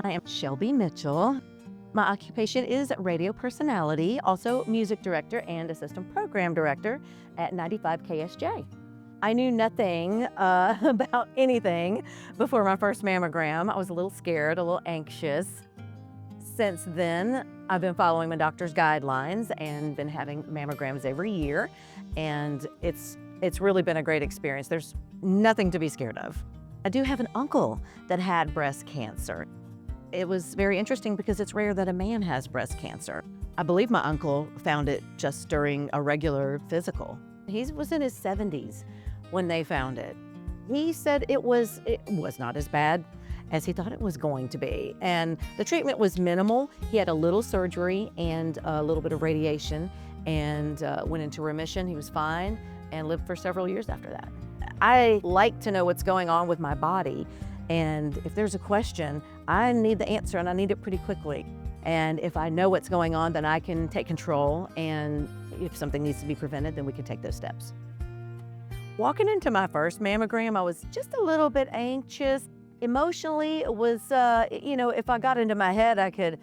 I am Shelby Mitchell. My occupation is radio personality, also music director and assistant program director at 95 KSJ. I knew nothing about anything before my first mammogram. I was a little scared, a little anxious. Since then, I've been following my doctor's guidelines and been having mammograms every year, and it's really been a great experience. There's nothing to be scared of. I do have an uncle that had breast cancer. It was very interesting because it's rare that a man has breast cancer. I believe my uncle found it just during a regular physical. He was in his 70s when they found it. He said it was not as bad as he thought it was going to be. And the treatment was minimal. He had a little surgery and a little bit of radiation and went into remission. He was fine and lived for several years after that. I like to know what's going on with my body. And if there's a question, I need the answer and I need it pretty quickly. And if I know what's going on, then I can take control. And if something needs to be prevented, then we can take those steps. Walking into my first mammogram, I was just a little bit anxious. Emotionally, it was, if I got into my head, I could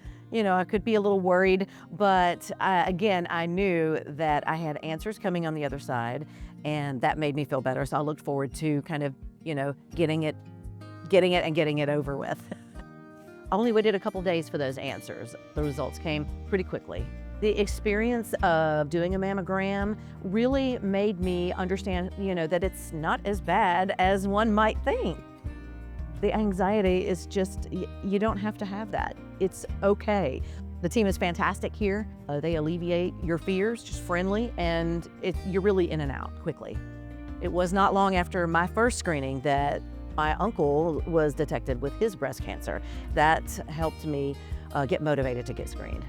be a little worried. But again, I knew that I had answers coming on the other side, and that made me feel better. So I looked forward to kind of, getting it and getting it over with. I only waited a couple days for those answers. The results came pretty quickly. The experience of doing a mammogram really made me understand, that it's not as bad as one might think. The anxiety is just, you don't have to have that. It's okay. The team is fantastic here. They alleviate your fears, just friendly, and you're really in and out quickly. It was not long after my first screening that my uncle was detected with his breast cancer. That helped me get motivated to get screened.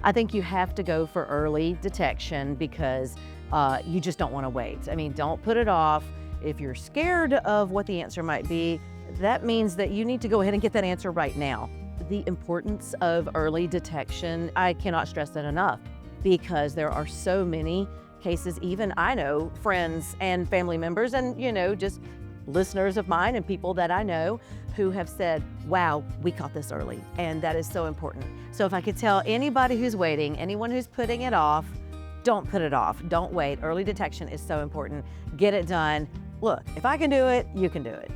I think you have to go for early detection because you just don't want to wait. I mean, don't put it off. If you're scared of what the answer might be, that means that you need to go ahead and get that answer right now. The importance of early detection, I cannot stress that enough because there are so many cases, even I know friends and family members and, just listeners of mine and people that I know who have said, wow, we caught this early. And that is so important. So if I could tell anybody who's waiting, anyone who's putting it off, don't put it off. Don't wait. Early detection is so important. Get it done. Look, if I can do it, you can do it.